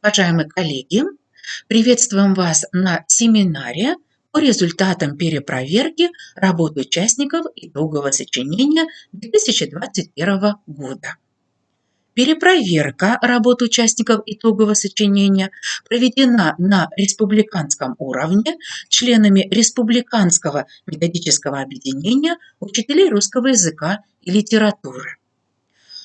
Уважаемые коллеги, приветствуем вас на семинаре по результатам перепроверки работы участников итогового сочинения 2021 года. Перепроверка работы участников итогового сочинения проведена на республиканском уровне членами Республиканского методического объединения учителей русского языка и литературы.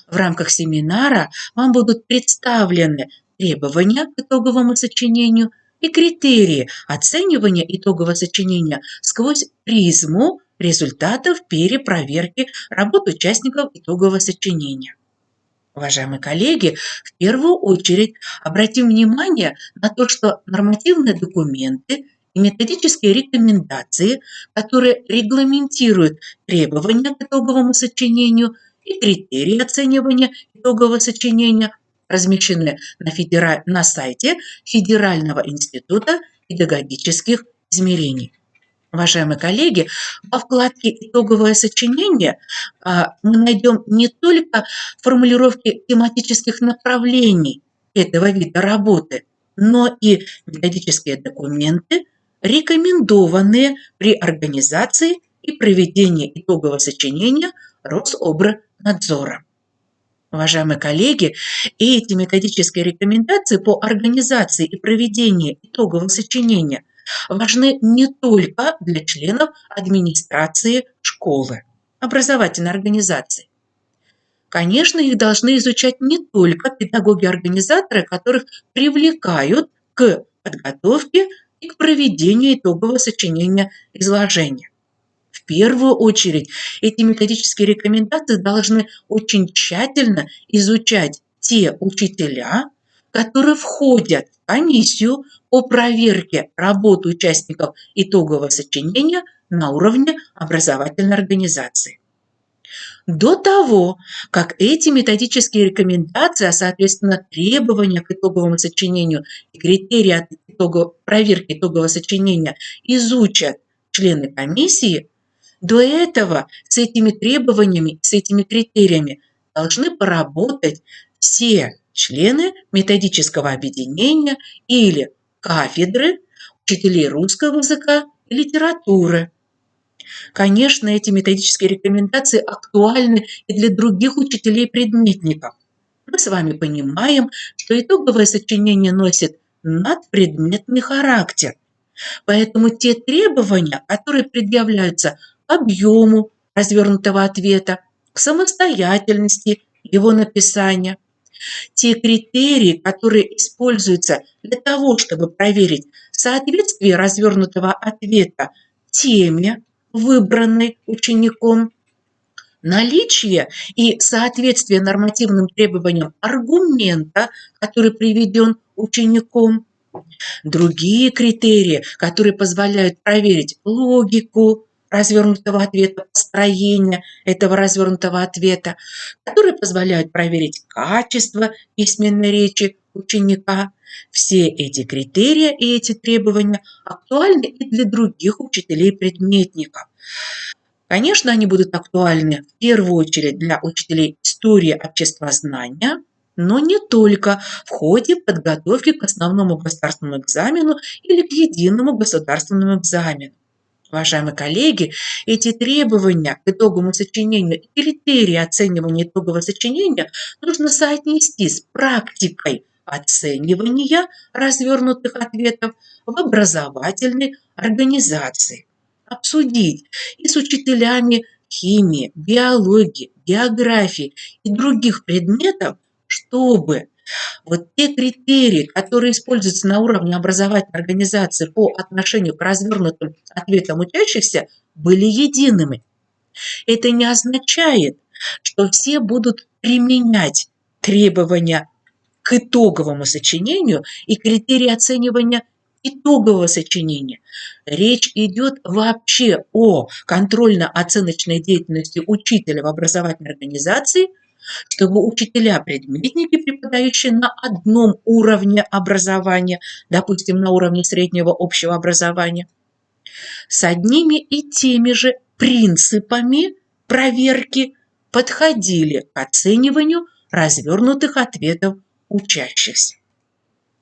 В рамках семинара вам будут представлены требования к итоговому сочинению и критерии оценивания итогового сочинения сквозь призму результатов перепроверки работ участников итогового сочинения. Уважаемые коллеги, в первую очередь обратим внимание на то, что нормативные документы и методические рекомендации, которые регламентируют требования к итоговому сочинению и критерии оценивания итогового сочинения, размещены на сайте Федерального института педагогических измерений. Уважаемые коллеги, во вкладке «Итоговое сочинение» мы найдем не только формулировки тематических направлений этого вида работы, но и методические документы, рекомендованные при организации и проведении итогового сочинения Рособрнадзора. Уважаемые коллеги, эти методические рекомендации по организации и проведению итогового сочинения важны не только для членов администрации школы, образовательной организации. Конечно, их должны изучать не только педагоги-организаторы, которых привлекают к подготовке и к проведению итогового сочинения изложения. В первую очередь эти методические рекомендации должны очень тщательно изучать те учителя, которые входят в комиссию по проверке работы участников итогового сочинения на уровне образовательной организации. До того, как эти методические рекомендации, а соответственно требования к итоговому сочинению и критерии проверки итогового сочинения изучат члены комиссии, до этого с этими требованиями, с этими критериями должны поработать все члены методического объединения или кафедры учителей русского языка и литературы. Конечно, эти методические рекомендации актуальны и для других учителей-предметников. Мы с вами понимаем, что итоговое сочинение носит надпредметный характер. Поэтому те требования, которые предъявляются к объему развернутого ответа, к самостоятельности его написания, те критерии, которые используются для того, чтобы проверить соответствие развернутого ответа теме, выбранной учеником, наличие и соответствие нормативным требованиям аргумента, который приведен учеником, другие критерии, которые позволяют проверить логику развернутого ответа, построение этого развернутого ответа, которые позволяют проверить качество письменной речи ученика. Все эти критерии и эти требования актуальны и для других учителей-предметников. Конечно, они будут актуальны в первую очередь для учителей истории обществознания, но не только в ходе подготовки к основному государственному экзамену или к единому государственному экзамену. Уважаемые коллеги, эти требования к итоговому сочинению и критерии оценивания итогового сочинения нужно соотнести с практикой оценивания развернутых ответов в образовательной организации, обсудить и с учителями химии, биологии, географии и других предметов, чтобы вот те критерии, которые используются на уровне образовательной организации по отношению к развернутым ответам учащихся, были едиными. Это не означает, что все будут применять требования к итоговому сочинению и критерии оценивания итогового сочинения. Речь идет вообще о контрольно-оценочной деятельности учителя в образовательной организации, чтобы учителя-предметники, преподающие на одном уровне образования, допустим, на уровне среднего общего образования, с одними и теми же принципами проверки подходили к оцениванию развернутых ответов учащихся.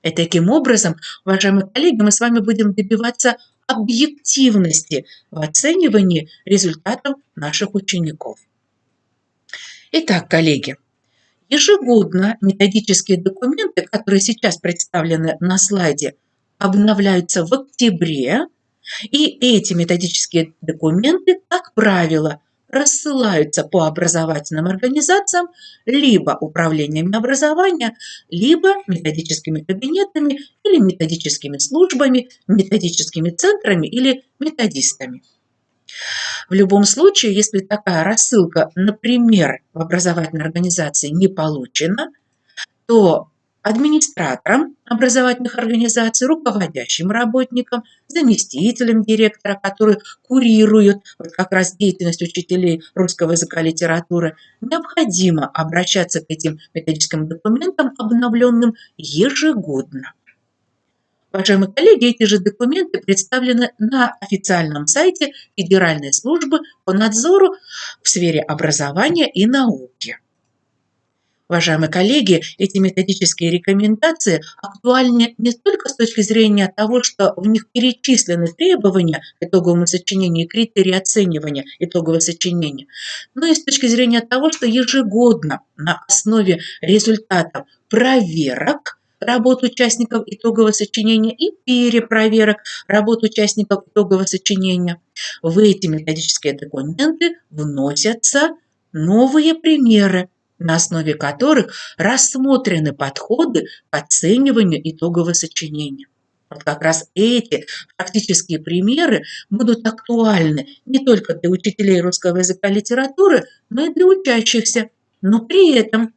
И таким образом, уважаемые коллеги, мы с вами будем добиваться объективности в оценивании результатов наших учеников. Итак, коллеги, ежегодно методические документы, которые сейчас представлены на слайде, обновляются в октябре, и эти методические документы, как правило, рассылаются по образовательным организациям, либо управлениями образования, либо методическими кабинетами или методическими службами, методическими центрами или методистами. В любом случае, если такая рассылка, например, в образовательной организации не получена, то администраторам образовательных организаций, руководящим работникам, заместителям директора, которые курируют вот как раз деятельность учителей русского языка и литературы, необходимо обращаться к этим методическим документам, обновленным ежегодно. Уважаемые коллеги, эти же документы представлены на официальном сайте Федеральной службы по надзору в сфере образования и науки. Уважаемые коллеги, эти методические рекомендации актуальны не только с точки зрения того, что в них перечислены требования к итоговому сочинению и критерии оценивания итогового сочинения, но и с точки зрения того, что ежегодно на основе результатов проверок работ участников итогового сочинения и перепроверок работ участников итогового сочинения в эти методические документы вносятся новые примеры, на основе которых рассмотрены подходы к оцениванию итогового сочинения. Вот как раз эти практические примеры будут актуальны не только для учителей русского языка и литературы, но и для учащихся. Но при этом,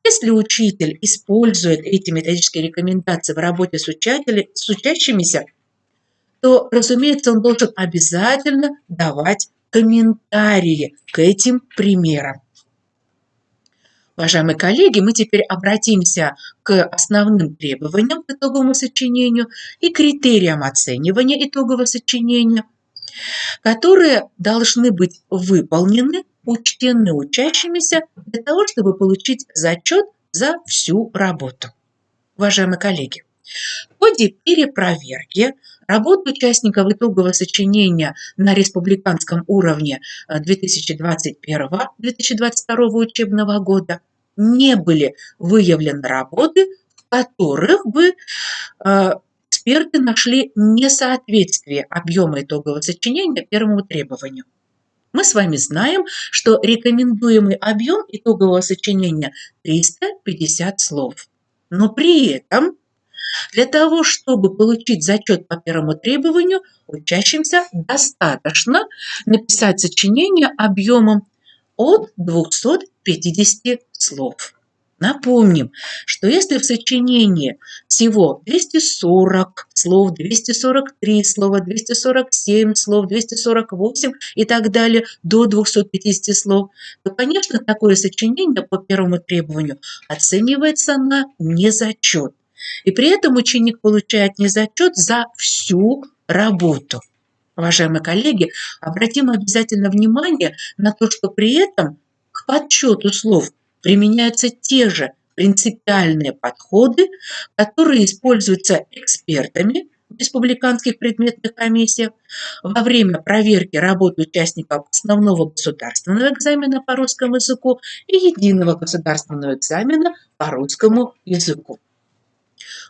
если учитель использует эти методические рекомендации в работе с учащимися, то, разумеется, он должен обязательно давать комментарии к этим примерам. Уважаемые коллеги, мы теперь обратимся к основным требованиям к итоговому сочинению и критериям оценивания итогового сочинения, которые должны быть выполнены, учтены учащимися для того, чтобы получить зачет за всю работу. Уважаемые коллеги, в ходе перепроверки работ участников итогового сочинения на республиканском уровне 2021-2022 учебного года не были выявлены работы, в которых бы эксперты нашли несоответствие объема итогового сочинения первому требованию. Мы с вами знаем, что рекомендуемый объем итогового сочинения 350 слов. Но при этом для того, чтобы получить зачет по первому требованию, учащимся достаточно написать сочинение объемом от 250 слов. Напомним, что если в сочинении всего 240 слов, 243 слова, 247 слов, 248 и так далее до 250 слов, то, конечно, такое сочинение по первому требованию оценивается на незачет. И при этом ученик получает незачет за всю работу. Уважаемые коллеги, обратим обязательно внимание на то, что при этом к подсчету слов применяются те же принципиальные подходы, которые используются экспертами в республиканских предметных комиссиях во время проверки работы участников основного государственного экзамена по русскому языку и единого государственного экзамена по русскому языку.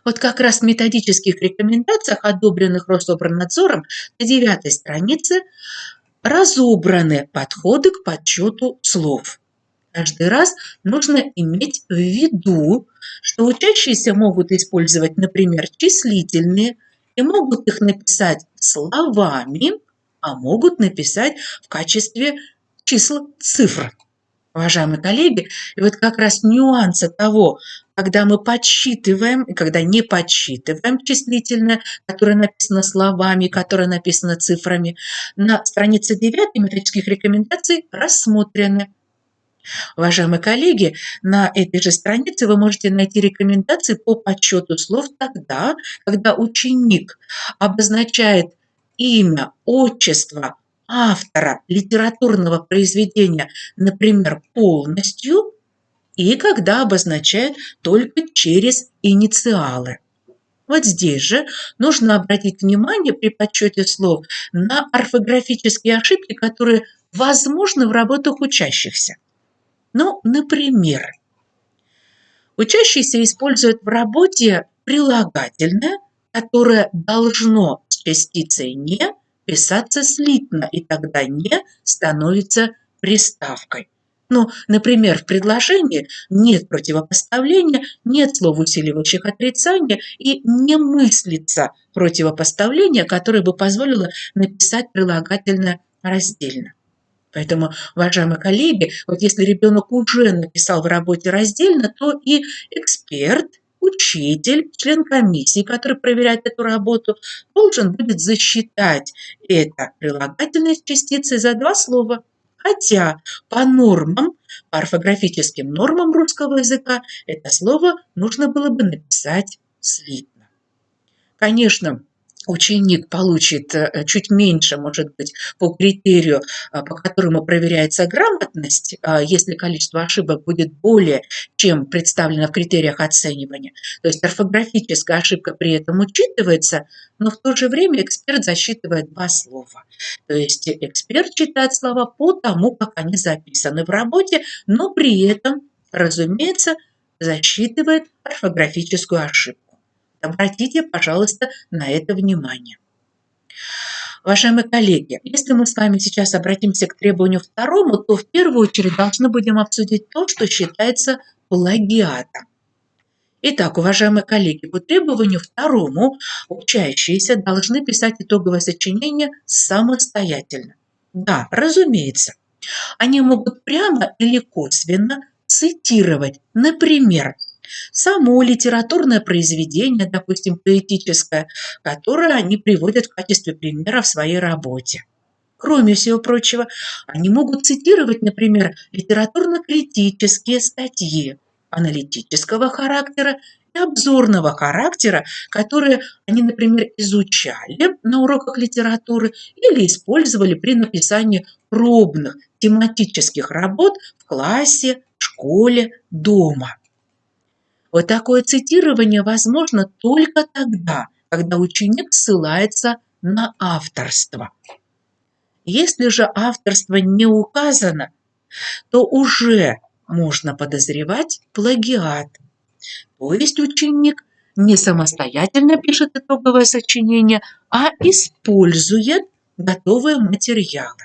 Вот как раз в методических рекомендациях, одобренных Рособорнадзором, на 9 странице разобраны подходы к подсчету слов. Каждый раз нужно иметь в виду, что учащиеся могут использовать, например, числительные и могут их написать словами, а могут написать в качестве чисел цифр. Уважаемые коллеги, и вот как раз нюансы того, когда мы подсчитываем и когда не подсчитываем числительное, которое написано словами, которое написано цифрами, на странице 9 методических рекомендаций рассмотрены. Уважаемые коллеги, на этой же странице вы можете найти рекомендации по подсчету слов тогда, когда ученик обозначает имя, отчество автора литературного произведения, например, полностью, и когда обозначает только через инициалы. Вот здесь же нужно обратить внимание при подсчете слов на орфографические ошибки, которые возможны в работах учащихся. Ну, например, учащийся использует в работе прилагательное, которое должно с частицей «не» писаться слитно, и тогда «не» становится приставкой. Ну, например, в предложении нет противопоставления, нет слов, усиливающих отрицание, и не мыслится противопоставление, которое бы позволило написать прилагательное раздельно. Поэтому, уважаемые коллеги, вот если ребенок уже написал в работе раздельно, то и эксперт, учитель, член комиссии, который проверяет эту работу, должен будет засчитать это прилагательное с частицей за два слова. Хотя по нормам, по орфографическим нормам русского языка это слово нужно было бы написать слитно. Конечно, ученик получит чуть меньше, может быть, по критерию, по которому проверяется грамотность, если количество ошибок будет более, чем представлено в критериях оценивания. То есть орфографическая ошибка при этом учитывается, но в то же время эксперт засчитывает два слова. То есть эксперт читает слова по тому, как они записаны в работе, но при этом, разумеется, засчитывает орфографическую ошибку. Обратите, пожалуйста, на это внимание. Уважаемые коллеги, если мы с вами сейчас обратимся к требованию второму, то в первую очередь должны будем обсудить то, что считается плагиатом. Итак, уважаемые коллеги, по требованию второму учащиеся должны писать итоговое сочинение самостоятельно. Да, разумеется, они могут прямо или косвенно цитировать, например, само литературное произведение, допустим, поэтическое, которое они приводят в качестве примера в своей работе. Кроме всего прочего, они могут цитировать, например, литературно-критические статьи аналитического характера и обзорного характера, которые они, например, изучали на уроках литературы или использовали при написании пробных тематических работ в классе, школе, дома. Вот такое цитирование возможно только тогда, когда ученик ссылается на авторство. Если же авторство не указано, то уже можно подозревать плагиат. То есть ученик не самостоятельно пишет итоговое сочинение, а использует готовые материалы.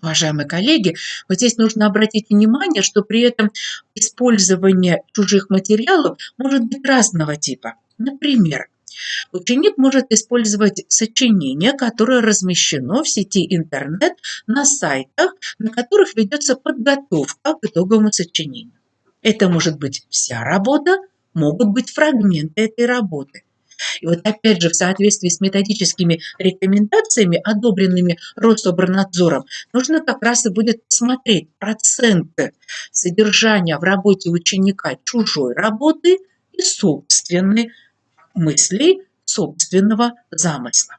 Уважаемые коллеги, вот здесь нужно обратить внимание, что при этом использование чужих материалов может быть разного типа. Например, ученик может использовать сочинение, которое размещено в сети интернет на сайтах, на которых ведется подготовка к итоговому сочинению. Это может быть вся работа, могут быть фрагменты этой работы. И вот опять же в соответствии с методическими рекомендациями, одобренными Рособорнадзором, нужно как раз и будет смотреть проценты содержания в работе ученика чужой работы и собственной мыслей, собственного замысла.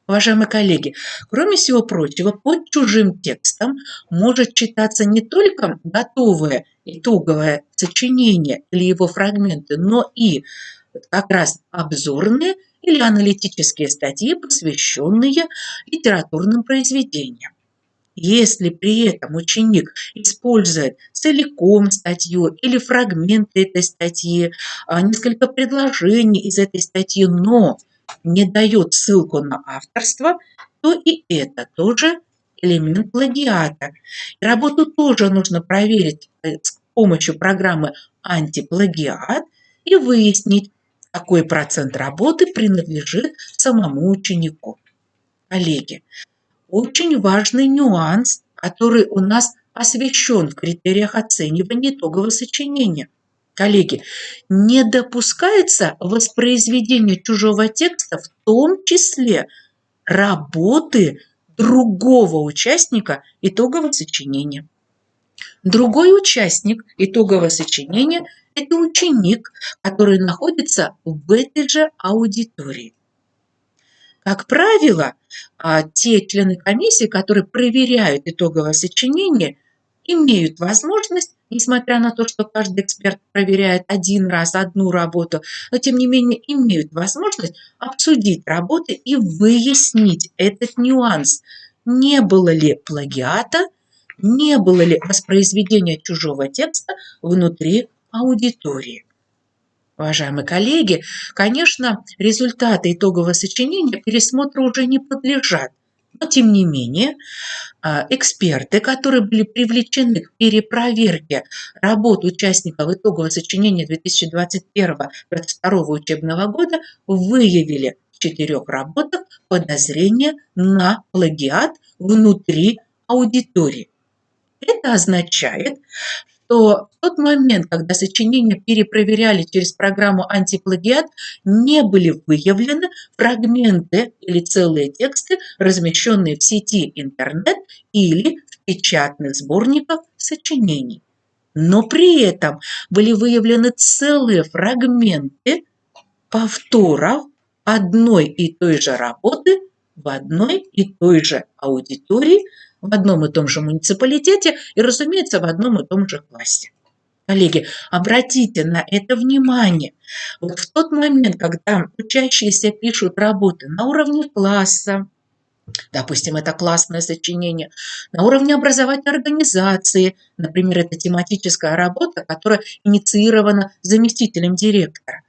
Уважаемые коллеги, кроме всего прочего, под чужим текстом может читаться не только готовое итоговое сочинение или его фрагменты, но и как раз обзорные или аналитические статьи, посвященные литературным произведениям. Если при этом ученик использует целиком статью или фрагменты этой статьи, несколько предложений из этой статьи, но не дает ссылку на авторство, то и это тоже элемент плагиата. И работу тоже нужно проверить с помощью программы «Антиплагиат» и выяснить, какой процент работы принадлежит самому ученику. Коллеги, очень важный нюанс, который у нас освещен в критериях оценивания итогового сочинения. Коллеги, не допускается воспроизведение чужого текста, в том числе работы другого участника итогового сочинения. Другой участник итогового сочинения – это ученик, который находится в этой же аудитории. Как правило, те члены комиссии, которые проверяют итоговое сочинение, имеют возможность, несмотря на то, что каждый эксперт проверяет один раз одну работу, но тем не менее имеют возможность обсудить работы и выяснить этот нюанс. Не было ли плагиата, не было ли воспроизведения чужого текста внутри аудитории. Уважаемые коллеги, конечно, результаты итогового сочинения пересмотру уже не подлежат, но тем не менее эксперты, которые были привлечены к перепроверке работ участников итогового сочинения 2021-2022 учебного года, выявили в 4 работах подозрение на плагиат внутри аудитории. Это означает, что в тот момент, когда сочинения перепроверяли через программу антиплагиат, не были выявлены фрагменты или целые тексты, размещенные в сети интернет или в печатных сборниках сочинений. Но при этом были выявлены целые фрагменты повторов одной и той же работы в одной и той же аудитории, в одном и том же муниципалитете и, разумеется, в одном и том же классе. Коллеги, обратите на это внимание. Вот в тот момент, когда учащиеся пишут работы на уровне класса, допустим, это классное сочинение, на уровне образовательной организации, например, это тематическая работа, которая инициирована заместителем директора,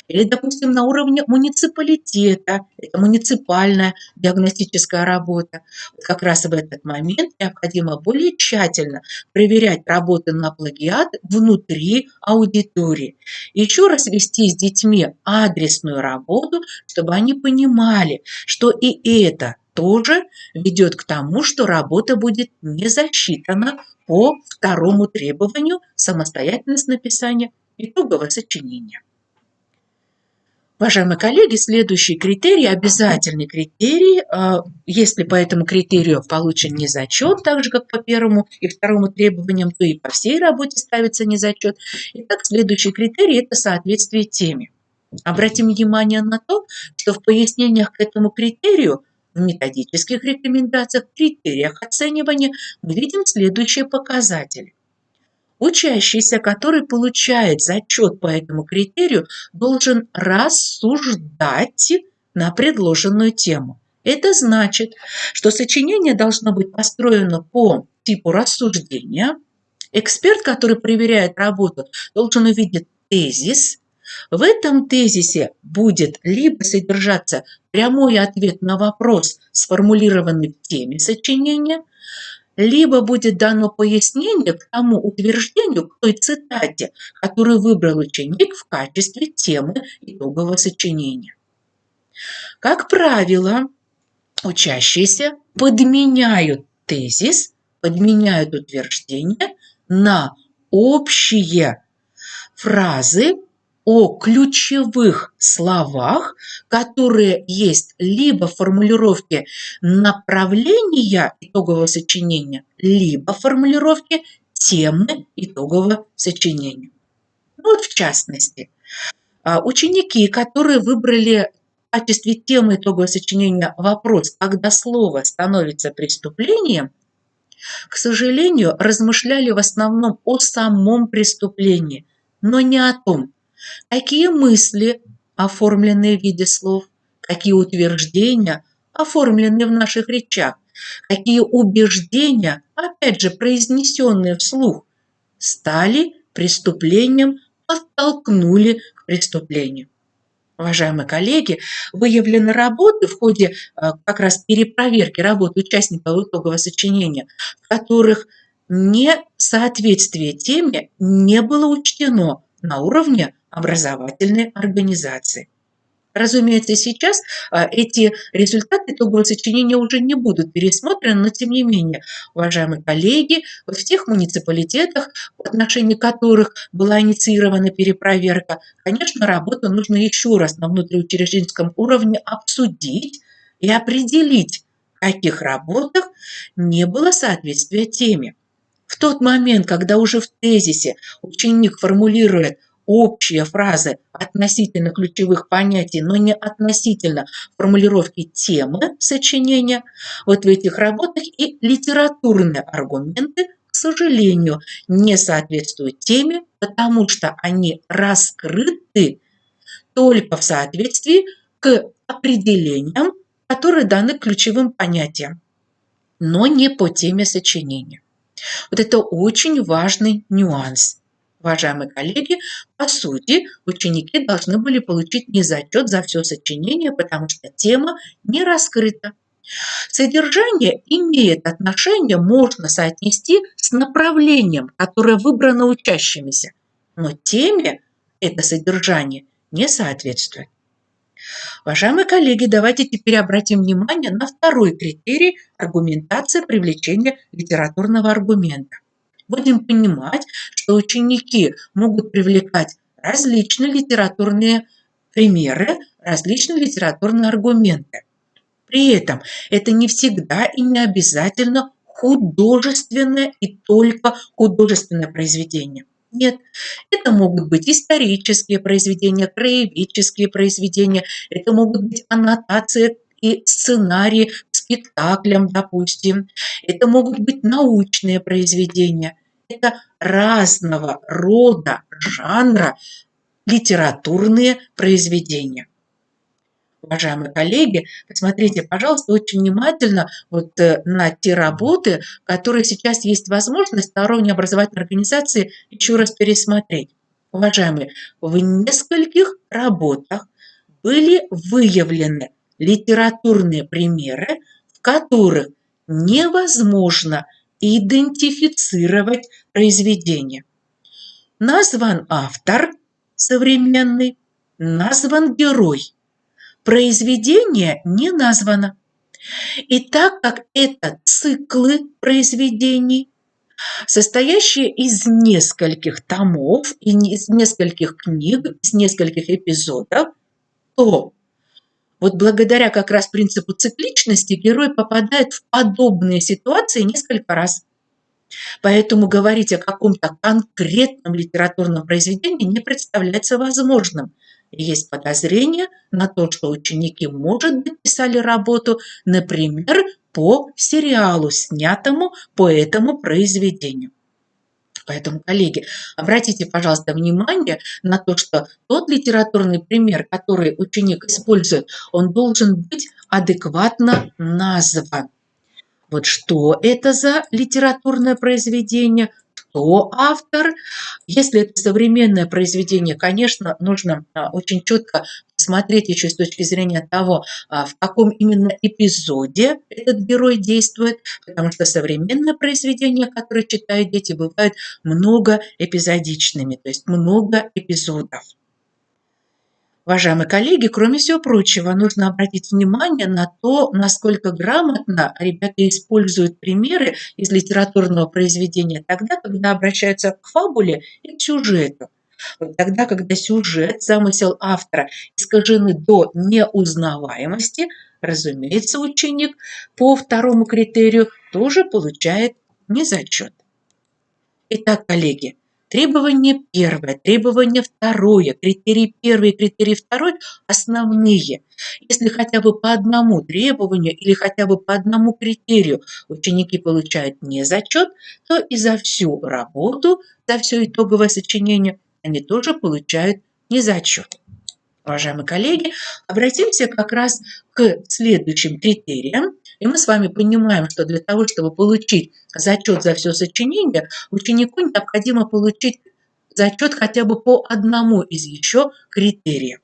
или, допустим, на уровне муниципалитета, это муниципальная диагностическая работа. Вот как раз в этот момент необходимо более тщательно проверять работы на плагиат внутри аудитории. И еще раз вести с детьми адресную работу, чтобы они понимали, что и это тоже ведет к тому, что работа будет не засчитана по второму требованию самостоятельность написания итогового сочинения. Уважаемые коллеги, следующий критерий, обязательный критерий, если по этому критерию получен незачет, так же, как по первому и второму требованиям, то и по всей работе ставится незачет. Итак, следующий критерий – это соответствие теме. Обратим внимание на то, что в пояснениях к этому критерию, в методических рекомендациях, критериях оценивания мы видим следующие показатели. Учащийся, который получает зачет по этому критерию, должен рассуждать на предложенную тему. Это значит, что сочинение должно быть построено по типу рассуждения. Эксперт, который проверяет работу, должен увидеть тезис. В этом тезисе будет либо содержаться прямой ответ на вопрос, сформулированный в теме сочинения, либо будет дано пояснение к тому утверждению, к той цитате, которую выбрал ученик в качестве темы итогового сочинения. Как правило, учащиеся подменяют тезис, подменяют утверждение на общие фразы о ключевых словах, которые есть либо в формулировке направления итогового сочинения, либо в формулировке темы итогового сочинения. Вот в частности, ученики, которые выбрали в качестве темы итогового сочинения вопрос, когда слово становится преступлением, к сожалению, размышляли в основном о самом преступлении, но не о том, какие мысли оформлены в виде слов, какие утверждения оформлены в наших речах, какие убеждения, опять же, произнесенные вслух, стали преступлением, подтолкнули к преступлению. Уважаемые коллеги, выявлены работы в ходе как раз перепроверки работы участников итогового сочинения, в которых несоответствие теме не было учтено на уровне образовательной организации. Разумеется, сейчас эти результаты итогового сочинения уже не будут пересмотрены, но тем не менее, уважаемые коллеги, вот в тех муниципалитетах, в отношении которых была инициирована перепроверка, конечно, работу нужно еще раз на внутриучрежденском уровне обсудить и определить, в каких работах не было соответствия теме. В тот момент, когда уже в тезисе ученик формулирует общие фразы относительно ключевых понятий, но не относительно формулировки темы сочинения, вот в этих работах и литературные аргументы, к сожалению, не соответствуют теме, потому что они раскрыты только в соответствии к определениям, которые даны ключевым понятиям, но не по теме сочинения. Вот это очень важный нюанс. Уважаемые коллеги, по сути, ученики должны были получить не зачет за все сочинение, потому что тема не раскрыта. Содержание имеет отношение, можно соотнести с направлением, которое выбрано учащимися, но теме это содержание не соответствует. Уважаемые коллеги, давайте теперь обратим внимание на второй критерий аргументации привлечения литературного аргумента. Будем понимать, что ученики могут привлекать различные литературные примеры, различные литературные аргументы. При этом это не всегда и не обязательно художественное и только художественное произведение. Нет, это могут быть исторические произведения, краеведческие произведения, это могут быть аннотации и сценарии к спектаклям, допустим, это могут быть научные произведения, это разного рода жанра литературные произведения. Уважаемые коллеги, посмотрите, пожалуйста, очень внимательно на те работы, которые сейчас есть возможность на уровне образовательной организации еще раз пересмотреть. Уважаемые, в нескольких работах были выявлены литературные примеры, в которых невозможно идентифицировать произведение. Назван автор современный, назван герой. Произведение не названо. И так как это циклы произведений, состоящие из нескольких томов, из нескольких книг, из нескольких эпизодов, то вот благодаря как раз принципу цикличности герой попадает в подобные ситуации несколько раз. Поэтому говорить о каком-то конкретном литературном произведении не представляется возможным. Есть подозрение на то, что ученики, может быть, писали работу, например, по сериалу, снятому по этому произведению. Поэтому, коллеги, обратите, пожалуйста, внимание на то, что тот литературный пример, который ученик использует, он должен быть адекватно назван. Вот что это за литературное произведение, кто автор. Если это современное произведение, конечно, нужно очень четко смотреть еще с точки зрения того, в каком именно эпизоде этот герой действует, потому что современные произведения, которые читают дети, бывают многоэпизодичными, то есть много эпизодов. Уважаемые коллеги, кроме всего прочего, нужно обратить внимание на то, насколько грамотно ребята используют примеры из литературного произведения тогда, когда обращаются к фабуле и к сюжету. Вот тогда, когда сюжет, замысел автора искажены до неузнаваемости, разумеется, ученик по второму критерию тоже получает незачет. Итак, коллеги, требование первое, требование второе, критерий первый, критерий второй основные. Если хотя бы по одному требованию или хотя бы по одному критерию ученики получают незачет, то и за всю работу, за все итоговое сочинение они тоже получают незачет. Уважаемые коллеги, обратимся как раз к следующим критериям. И мы с вами понимаем, что для того, чтобы получить зачет за все сочинение, ученику необходимо получить зачет хотя бы по одному из еще критериев.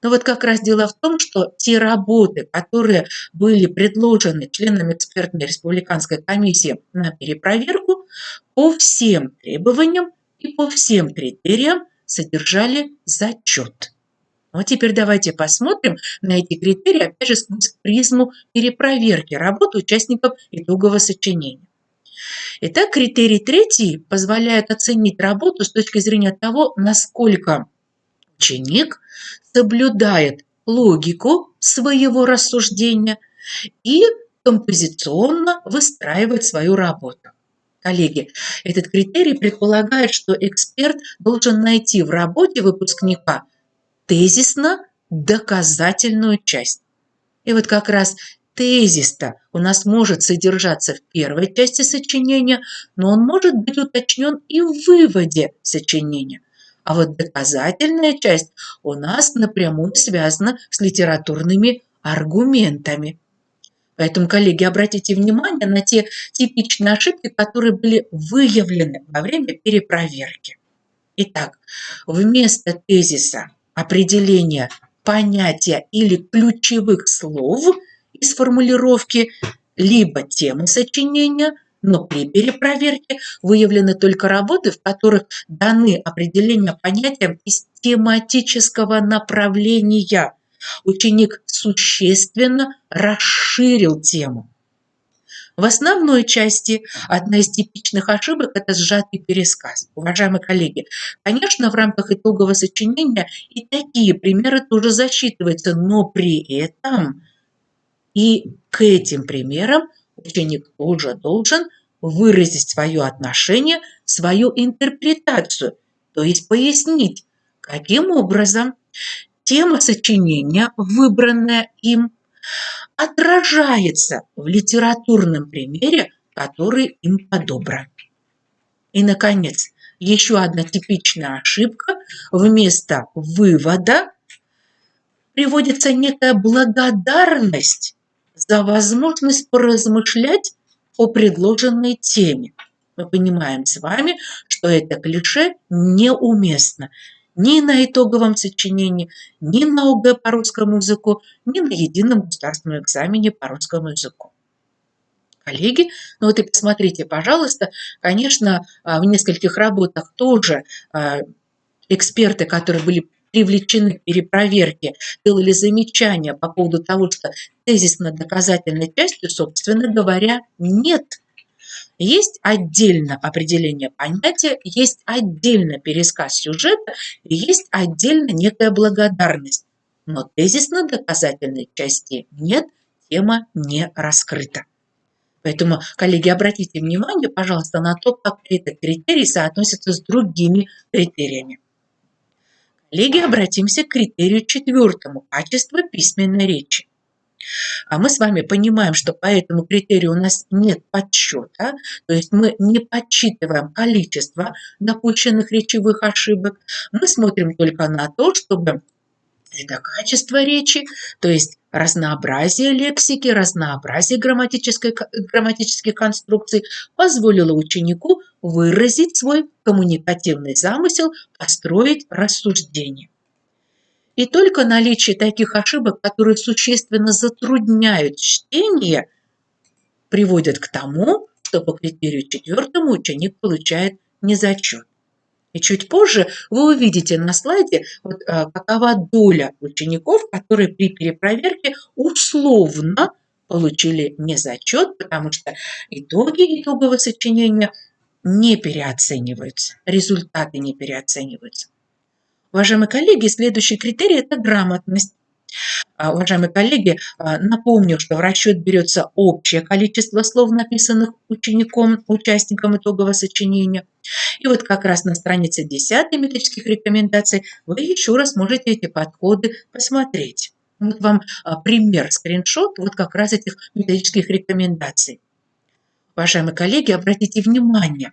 Но вот как раз дело в том, что те работы, которые были предложены членами экспертной республиканской комиссии на перепроверку, по всем требованиям и по всем критериям содержали зачет. Вот теперь давайте посмотрим на эти критерии, опять же, сквозь призму перепроверки работы участников итогового сочинения. Итак, критерий третий позволяет оценить работу с точки зрения того, насколько ученик соблюдает логику своего рассуждения и композиционно выстраивает свою работу. Коллеги, этот критерий предполагает, что эксперт должен найти в работе выпускника тезисно-доказательную часть. И вот как раз тезис-то у нас может содержаться в первой части сочинения, но он может быть уточнен и в выводе сочинения. А вот доказательная часть у нас напрямую связана с литературными аргументами. Поэтому, коллеги, обратите внимание на те типичные ошибки, которые были выявлены во время перепроверки. Итак, вместо тезиса определения понятия или ключевых слов из формулировки либо темы сочинения, но при перепроверке выявлены только работы, в которых даны определения понятиям из тематического направления. Ученик существенно расширил тему. В основной части одна из типичных ошибок – это сжатый пересказ. Уважаемые коллеги, конечно, в рамках итогового сочинения и такие примеры тоже засчитываются, но при этом и к этим примерам ученик тоже должен выразить свое отношение, свою интерпретацию, то есть пояснить, каким образом тема сочинения, выбранная им, отражается в литературном примере, который им подобран. И, наконец, еще одна типичная ошибка. Вместо вывода приводится некая благодарность за возможность поразмышлять о предложенной теме. Мы понимаем с вами, что это клише неуместно ни на итоговом сочинении, ни на ОГЭ по русскому языку, ни на едином государственном экзамене по русскому языку. Коллеги, ну вот и посмотрите, пожалуйста, конечно, в нескольких работах тоже эксперты, которые были привлечены к перепроверке, делали замечания по поводу того, что тезисно-доказательной части, собственно говоря, нет. Есть отдельно определение понятия, есть отдельно пересказ сюжета, и есть отдельно некая благодарность. Но тезисно-доказательной части нет, тема не раскрыта. Поэтому, коллеги, обратите внимание, пожалуйста, на то, как этот критерий соотносится с другими критериями. Коллеги, обратимся к критерию четвертому – качество письменной речи. А мы с вами понимаем, что по этому критерию у нас нет подсчета, то есть мы не подсчитываем количество допущенных речевых ошибок, мы смотрим только на то, чтобы это качество речи, то есть разнообразие лексики, разнообразие грамматических конструкций позволило ученику выразить свой коммуникативный замысел, построить рассуждение. И только наличие таких ошибок, которые существенно затрудняют чтение, приводит к тому, что по критерию четвертому ученик получает незачет. И чуть позже вы увидите на слайде, какова доля учеников, которые при перепроверке условно получили незачет, потому что итоги итогового сочинения не переоцениваются, результаты не переоцениваются. Уважаемые коллеги, следующий критерий – это грамотность. Уважаемые коллеги, напомню, что в расчет берется общее количество слов, написанных учеником, участником итогового сочинения. И вот как раз на странице 10 методических рекомендаций вы еще раз можете эти подходы посмотреть. Вот вам пример, скриншот вот как раз этих методических рекомендаций. Уважаемые коллеги, обратите внимание,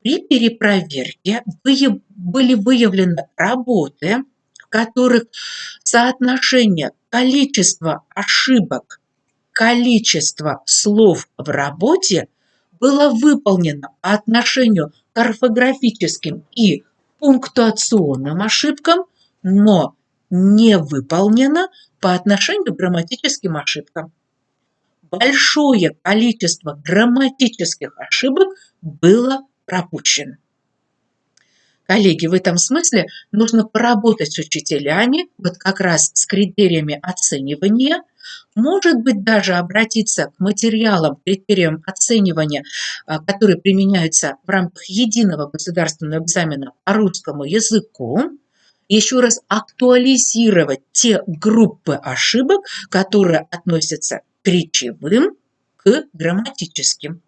при перепроверке были выявлены работы, в которых соотношение количества ошибок, количество слов в работе было выполнено по отношению к орфографическим и пунктуационным ошибкам, но не выполнено по отношению к грамматическим ошибкам. Большое количество грамматических ошибок было пропущено. Коллеги, в этом смысле нужно поработать с учителями, вот как раз с критериями оценивания, может быть, даже обратиться к материалам, критериям оценивания, которые применяются в рамках единого государственного экзамена по русскому языку, еще раз актуализировать те группы ошибок, которые относятся к речевым, к грамматическим.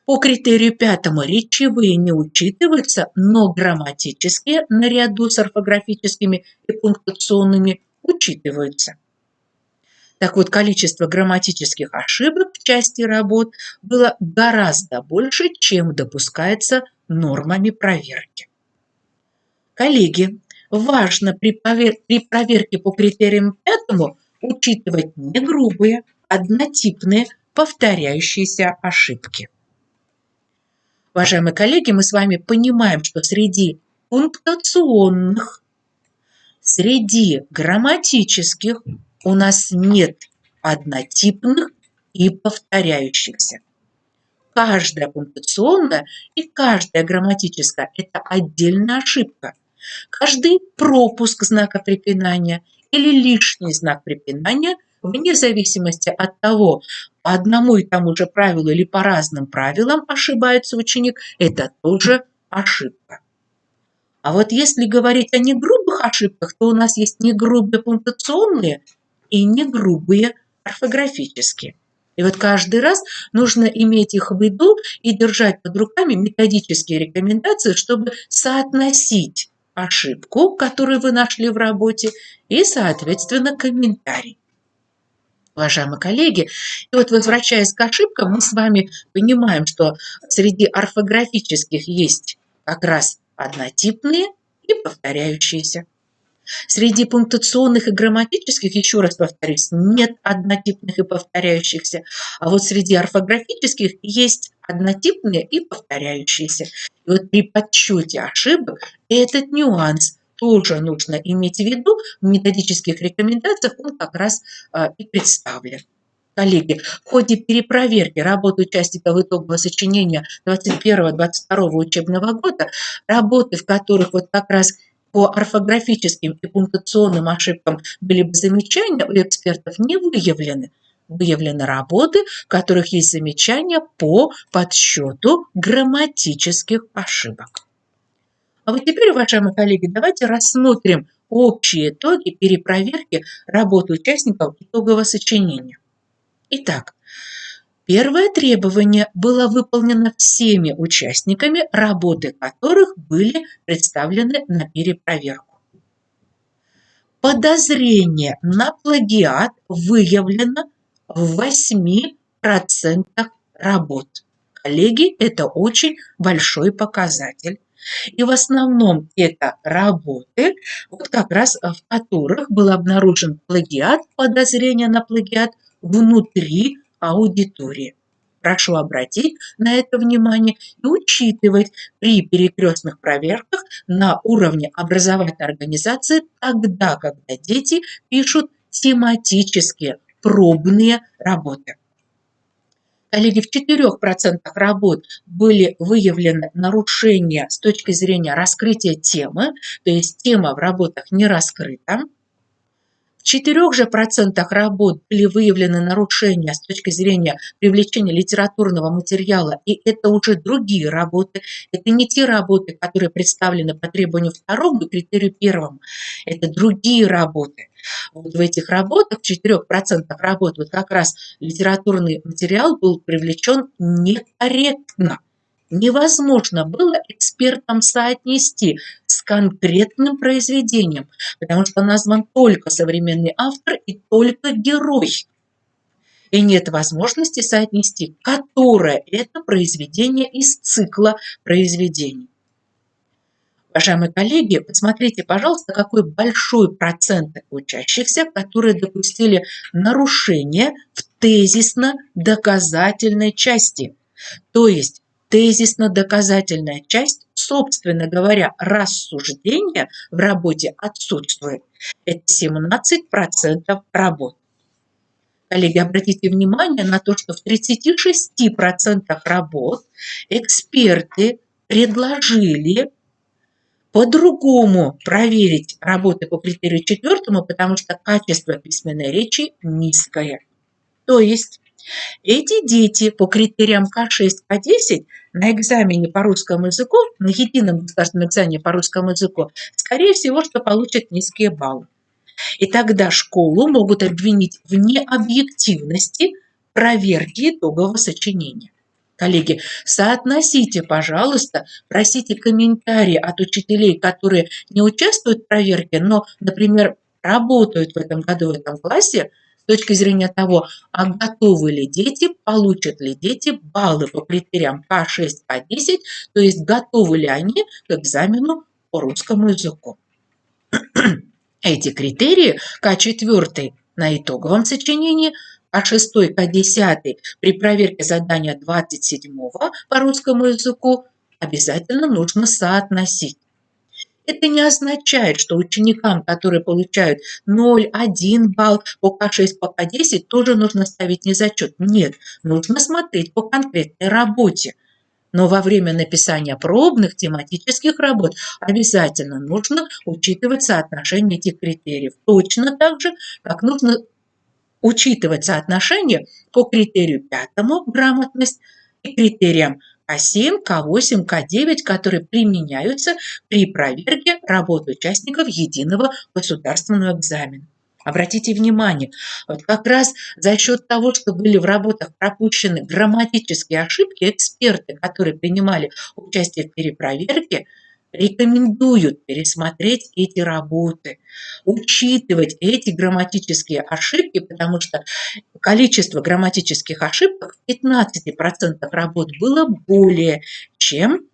По критерию пятому речевые не учитываются, но грамматические наряду с орфографическими и пунктуационными учитываются. Так вот, количество грамматических ошибок в части работ было гораздо больше, чем допускается нормами проверки. Коллеги, важно при проверке по критериям пятому учитывать не грубые, однотипные, повторяющиеся ошибки. Уважаемые коллеги, мы с вами понимаем, что среди пунктуационных, среди грамматических у нас нет однотипных и повторяющихся. Каждая пунктуационная и каждая грамматическая – это отдельная ошибка. Каждый пропуск знака препинания или лишний знак препинания, вне зависимости от того, по одному и тому же правилу или по разным правилам ошибается ученик, это тоже ошибка. А вот если говорить о негрубых ошибках, то у нас есть негрубые пунктуационные и негрубые орфографические. И вот каждый раз нужно иметь их в виду и держать под руками методические рекомендации, чтобы соотносить ошибку, которую вы нашли в работе, и, соответственно, комментарий. Уважаемые коллеги, и вот возвращаясь к ошибкам, мы с вами понимаем, что среди орфографических есть как раз однотипные и повторяющиеся. Среди пунктуационных и грамматических, еще раз повторюсь, нет однотипных и повторяющихся, а вот среди орфографических есть однотипные и повторяющиеся. И вот при подсчете ошибок этот нюанс тоже нужно иметь в виду, в методических рекомендациях он как раз и представлен. Коллеги, в ходе перепроверки работы участников итогового сочинения 21-22 учебного года, работы, в которых вот как раз по орфографическим и пунктуационным ошибкам были бы замечания, у экспертов не выявлены. Выявлены работы, в которых есть замечания по подсчету грамматических ошибок. А вот теперь, уважаемые коллеги, давайте рассмотрим общие итоги перепроверки работы участников итогового сочинения. Итак, первое требование было выполнено всеми участниками, работы которых были представлены на перепроверку. Подозрение на плагиат выявлено в 8% работ. Коллеги, это очень большой показатель. И в основном это работы, вот как раз в которых был обнаружен плагиат, подозрение на плагиат внутри аудитории. Прошу обратить на это внимание и учитывать при перекрестных проверках на уровне образовательной организации тогда, когда дети пишут тематические пробные работы. Коллеги, в 4% работ были выявлены нарушения с точки зрения раскрытия темы, то есть тема в работах не раскрыта. В 4% работ были выявлены нарушения с точки зрения привлечения литературного материала, и это уже другие работы. Это не те работы, которые представлены по требованию второму и критерию первому. Это другие работы. Вот в этих работах, в 4% работ, вот как раз литературный материал был привлечен некорректно. Невозможно было экспертам соотнести с конкретным произведением, потому что назван только современный автор и только герой. И нет возможности соотнести, которое это произведение из цикла произведений. Уважаемые коллеги, посмотрите, пожалуйста, какой большой процент учащихся, которые допустили нарушение в тезисно-доказательной части. То есть тезисно-доказательная часть, собственно говоря, рассуждения в работе отсутствует. Это 17% работ. Коллеги, обратите внимание на то, что в 36% работ эксперты предложили по-другому проверить работы по критерию четвертому, потому что качество письменной речи низкое. То есть эти дети по критериям К6, К10 на экзамене по русскому языку, на едином государственном экзамене по русскому языку, скорее всего, что получат низкие баллы. И тогда школу могут обвинить в необъективности проверки итогового сочинения. Коллеги, соотносите, пожалуйста, просите комментарии от учителей, которые не участвуют в проверке, но, например, работают в этом году в этом классе, с точки зрения того, а готовы ли дети, получат ли дети баллы по критериям К6, К10, то есть готовы ли они к экзамену по русскому языку. Эти критерии К4 на итоговом сочинении, К6, К10 при проверке задания 27-го по русскому языку обязательно нужно соотносить. Это не означает, что ученикам, которые получают 0, 1 балл по К6, по К10, тоже нужно ставить незачет. Нет, нужно смотреть по конкретной работе. Но во время написания пробных тематических работ обязательно нужно учитывать соотношение этих критериев. Точно так же, как нужно учитывать соотношение по критерию 5-му грамотность и критериям К7, К8, К9, которые применяются при проверке работы участников единого государственного экзамена. Обратите внимание, вот как раз за счет того, что были в работах пропущены грамматические ошибки, эксперты, которые принимали участие в перепроверке, рекомендуют пересмотреть эти работы, учитывать эти грамматические ошибки, потому что количество грамматических ошибок в 15% работ было более, чем,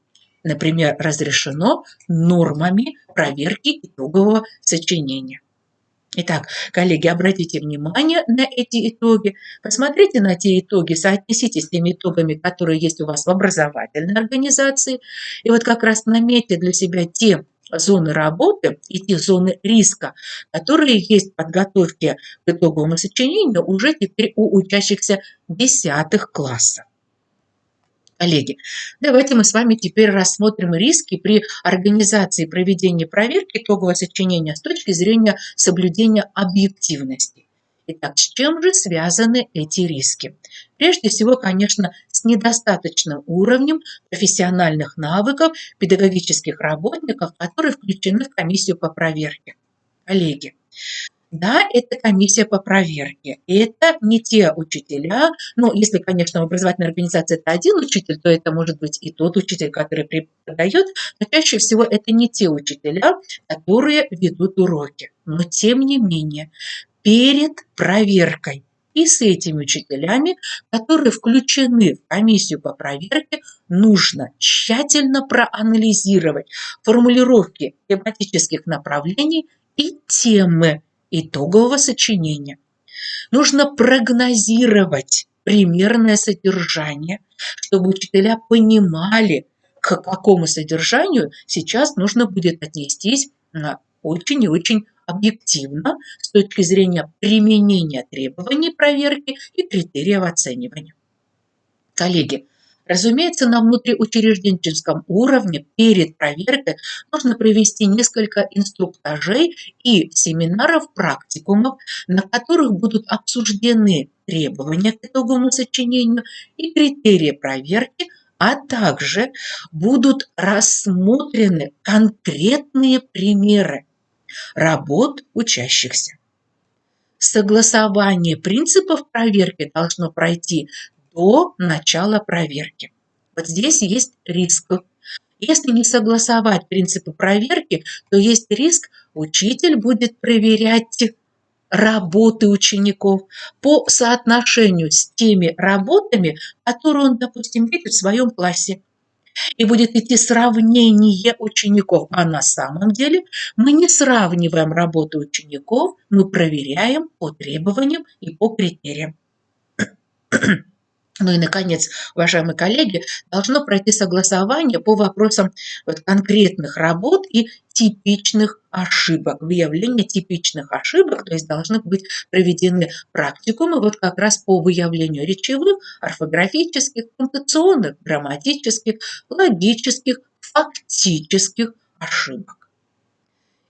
например, разрешено нормами проверки итогового сочинения. Итак, коллеги, обратите внимание на эти итоги, посмотрите на те итоги, соотнесите с теми итогами, которые есть у вас в образовательной организации, и вот как раз наметьте для себя те зоны работы и те зоны риска, которые есть в подготовке к итоговому сочинению уже теперь у учащихся 10 классов. Коллеги, давайте мы с вами теперь рассмотрим риски при организации и проведении проверки итогового сочинения с точки зрения соблюдения объективности. Итак, с чем же связаны эти риски? Прежде всего, конечно, с недостаточным уровнем профессиональных навыков педагогических работников, которые включены в комиссию по проверке. Коллеги, да, это комиссия по проверке. Это не те учителя, ну, если, конечно, в образовательной организации это один учитель, то это может быть и тот учитель, который преподает, но чаще всего это не те учителя, которые ведут уроки. Но, тем не менее, перед проверкой и с этими учителями, которые включены в комиссию по проверке, нужно тщательно проанализировать формулировки тематических направлений и темы итогового сочинения. Нужно прогнозировать примерное содержание, чтобы учителя понимали, к какому содержанию сейчас нужно будет отнестись очень и очень объективно с точки зрения применения требований проверки и критериев оценивания. Коллеги, разумеется, на внутриучрежденческом уровне перед проверкой нужно провести несколько инструктажей и семинаров, практикумов, на которых будут обсуждены требования к итоговому сочинению и критерии проверки, а также будут рассмотрены конкретные примеры работ учащихся. Согласование принципов проверки должно пройти до начала проверки. Вот здесь есть риск. Если не согласовать принципы проверки, то есть риск, учитель будет проверять работы учеников по соотношению с теми работами, которые он, допустим, видит в своем классе. И будет идти сравнение учеников. А на самом деле мы не сравниваем работы учеников, мы проверяем по требованиям и по критериям. Ну и, наконец, уважаемые коллеги, должно пройти согласование по вопросам конкретных работ и типичных ошибок, выявление типичных ошибок, то есть должны быть проведены практикумы вот как раз по выявлению речевых, орфографических, пунктуационных, грамматических, логических, фактических ошибок.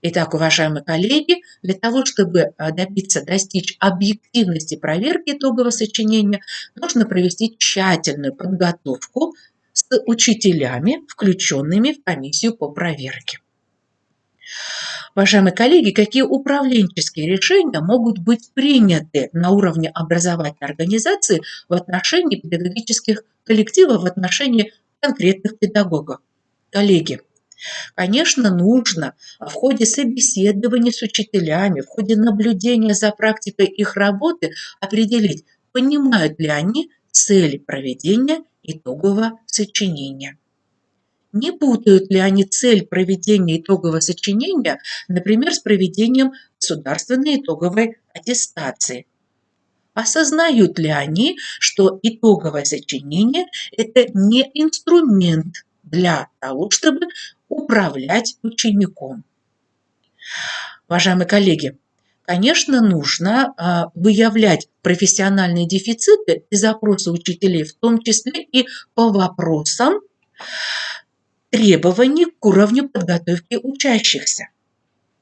Итак, уважаемые коллеги, для того, чтобы достичь объективности проверки итогового сочинения, нужно провести тщательную подготовку с учителями, включенными в комиссию по проверке. Уважаемые коллеги, какие управленческие решения могут быть приняты на уровне образовательной организации в отношении педагогических коллективов, в отношении конкретных педагогов? Коллеги, Конечно, нужно в ходе собеседований с учителями, в ходе наблюдения за практикой их работы определить, понимают ли они цели проведения итогового сочинения. Не путают ли они цель проведения итогового сочинения, например, с проведением государственной итоговой аттестации? Осознают ли они, что итоговое сочинение – это не инструмент для того, чтобы управлять учеником? Уважаемые коллеги, конечно, нужно выявлять профессиональные дефициты и запросы учителей, в том числе и по вопросам требований к уровню подготовки учащихся.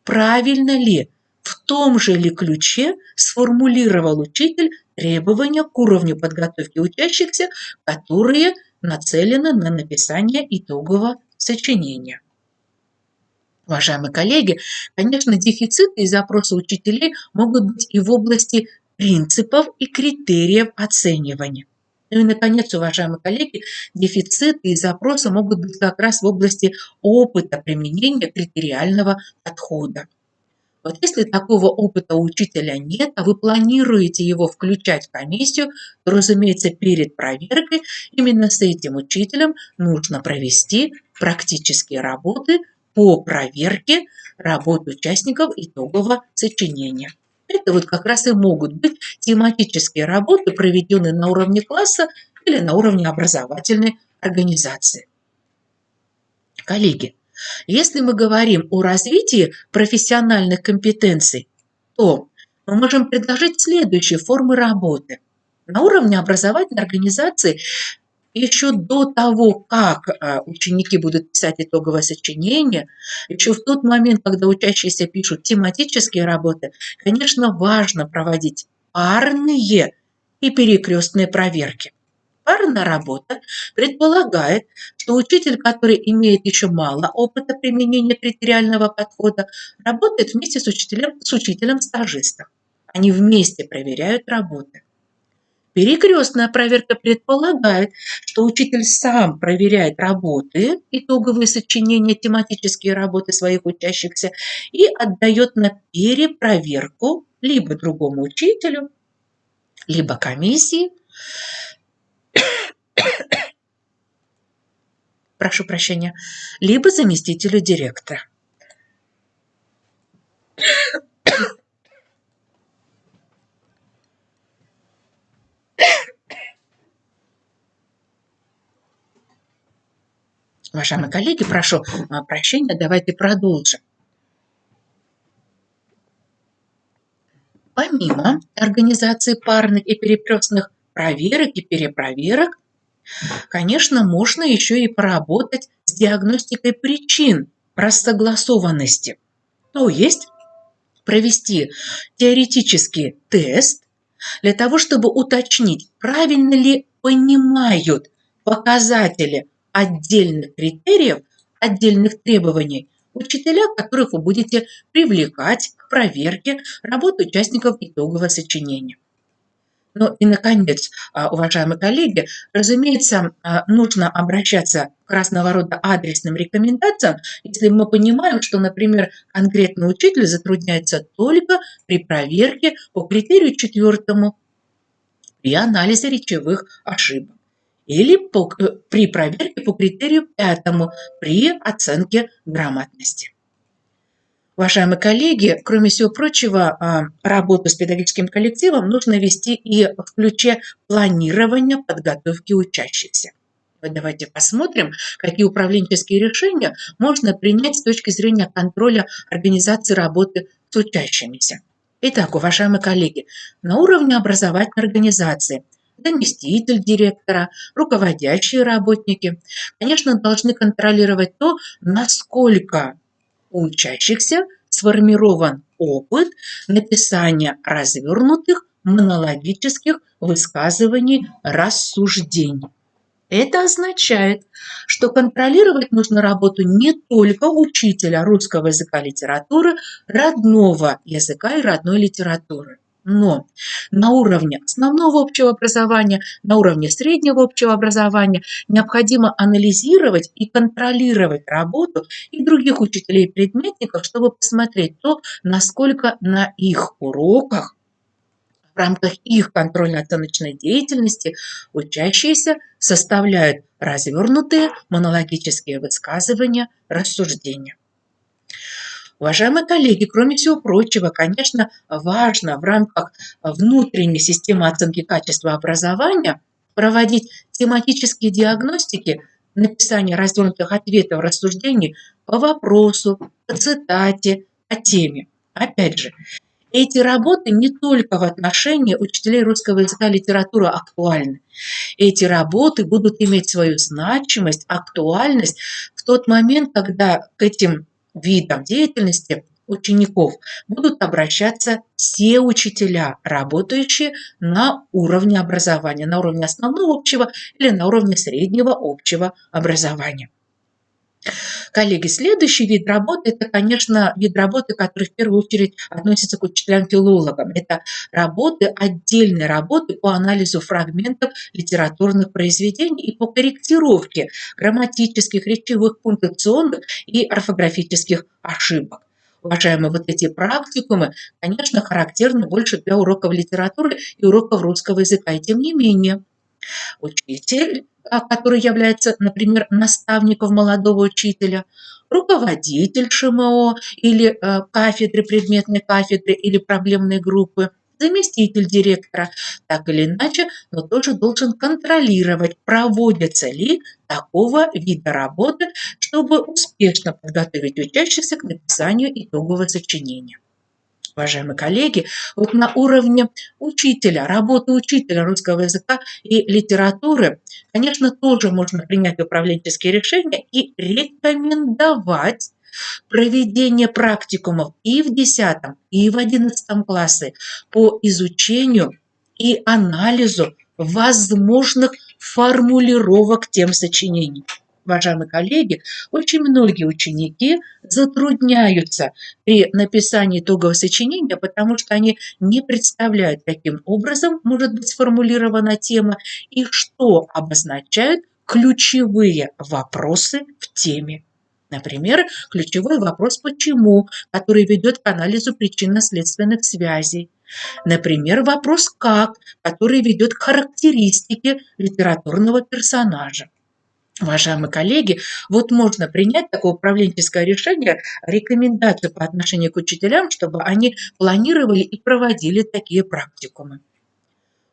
Правильно ли, в том же ли ключе сформулировал учитель требования к уровню подготовки учащихся, которые нацелены на написание итогового сочинения? Уважаемые коллеги, конечно, дефициты и запросы учителей могут быть и в области принципов и критериев оценивания. Ну и, наконец, уважаемые коллеги, дефициты и запросы могут быть как раз в области опыта применения критериального подхода. Вот если такого опыта у учителя нет, а вы планируете его включать в комиссию, то, разумеется, перед проверкой именно с этим учителем нужно провести практические работы по проверке работ участников итогового сочинения. Это вот как раз и могут быть тематические работы, проведенные на уровне класса или на уровне образовательной организации. Коллеги, если мы говорим о развитии профессиональных компетенций, то мы можем предложить следующие формы работы. На уровне образовательной организации еще до того, как ученики будут писать итоговое сочинение, еще в тот момент, когда учащиеся пишут тематические работы, конечно, важно проводить парные и перекрестные проверки. Парная работа предполагает, что учитель, который имеет еще мало опыта применения критериального подхода, работает вместе с учителем-стажистом. Они вместе проверяют работы. Перекрестная проверка предполагает, что учитель сам проверяет работы, итоговые сочинения, тематические работы своих учащихся и отдает на перепроверку либо другому учителю, либо комиссии, прошу прощения, либо заместителю директора. Уважаемые коллеги, прошу прощения, давайте продолжим. Помимо организации парных и перекрестных проверок и перепроверок, конечно, можно еще и поработать с диагностикой причин рассогласованности. То есть провести теоретический тест для того, чтобы уточнить, правильно ли понимают показатели отдельных критериев, отдельных требований учителя, которых вы будете привлекать к проверке работы участников итогового сочинения. Ну и, наконец, уважаемые коллеги, разумеется, нужно обращаться к разного рода адресным рекомендациям, если мы понимаем, что, например, конкретный учитель затрудняется только при проверке по критерию 4 при анализе речевых ошибок или при проверке по критерию 5 при оценке грамотности. Уважаемые коллеги, кроме всего прочего, работу с педагогическим коллективом нужно вести и в ключе планирования подготовки учащихся. Вот давайте посмотрим, какие управленческие решения можно принять с точки зрения контроля организации работы с учащимися. Итак, уважаемые коллеги, на уровне образовательной организации заместитель директора, руководящие работники, конечно, должны контролировать то, насколько у учащихся сформирован опыт написания развернутых монологических высказываний, рассуждений. Это означает, что контролировать нужно работу не только учителя русского языка и литературы, родного языка и родной литературы. Но на уровне основного общего образования, на уровне среднего общего образования необходимо анализировать и контролировать работу и других учителей и предметников, чтобы посмотреть то, насколько на их уроках, в рамках их контрольно-оценочной деятельности учащиеся составляют развернутые монологические высказывания, рассуждения. Уважаемые коллеги, кроме всего прочего, конечно, важно в рамках внутренней системы оценки качества образования проводить тематические диагностики, написание развернутых ответов, рассуждений по вопросу, по цитате, по теме. Опять же, эти работы не только в отношении учителей русского языка и литературы актуальны. Эти работы будут иметь свою значимость, актуальность в тот момент, когда к этим видам деятельности учеников будут обращаться все учителя, работающие на уровне образования, на уровне основного общего или на уровне среднего общего образования. Коллеги, следующий вид работы – это, конечно, вид работы, который в первую очередь относится к учителям-филологам. Это работы, отдельные работы по анализу фрагментов литературных произведений и по корректировке грамматических, речевых, пунктуационных и орфографических ошибок. Уважаемые, вот эти практикумы, конечно, характерны больше для уроков литературы и уроков русского языка. И тем не менее, учитель, который является, например, наставником молодого учителя, руководитель ШМО или кафедры, предметной кафедры или проблемной группы, заместитель директора, так или иначе, но тоже должен контролировать, проводятся ли такого вида работы, чтобы успешно подготовить учащихся к написанию итогового сочинения. Уважаемые коллеги, вот на уровне учителя, работы учителя русского языка и литературы, конечно, тоже можно принять управленческие решения и рекомендовать проведение практикумов и в 10, и в 11 классе по изучению и анализу возможных формулировок тем сочинений. Уважаемые коллеги, очень многие ученики затрудняются при написании итогового сочинения, потому что они не представляют, каким образом может быть сформулирована тема и что обозначают ключевые вопросы в теме. Например, ключевой вопрос «почему?», который ведет к анализу причинно-следственных связей. Например, вопрос «как?», который ведет к характеристике литературного персонажа. Уважаемые коллеги, вот можно принять такое управленческое решение, рекомендацию по отношению к учителям, чтобы они планировали и проводили такие практикумы.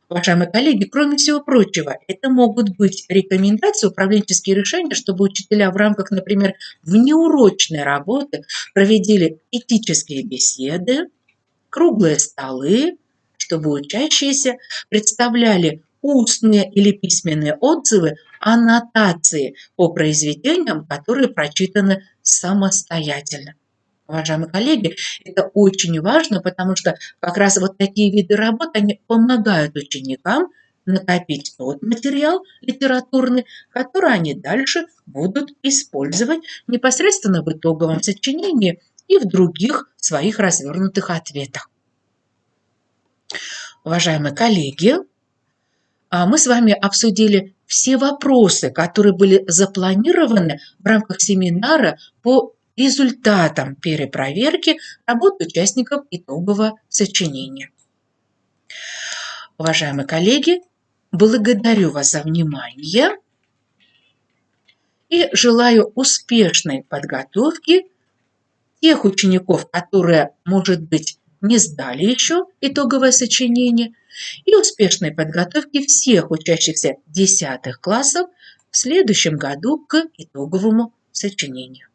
Уважаемые коллеги, кроме всего прочего, это могут быть рекомендации, управленческие решения, чтобы учителя в рамках, например, внеурочной работы проводили этические беседы, круглые столы, чтобы учащиеся представляли устные или письменные отзывы, аннотации по произведениям, которые прочитаны самостоятельно. Уважаемые коллеги, это очень важно, потому что как раз вот такие виды работ, они помогают ученикам накопить тот материал литературный, который они дальше будут использовать непосредственно в итоговом сочинении и в других своих развернутых ответах. Уважаемые коллеги, мы с вами обсудили все вопросы, которые были запланированы в рамках семинара по результатам перепроверки работы участников итогового сочинения. Уважаемые коллеги, благодарю вас за внимание и желаю успешной подготовки тех учеников, которые, может быть, не сдали еще итоговое сочинение, и успешной подготовки всех учащихся 10 классов в следующем году к итоговому сочинению.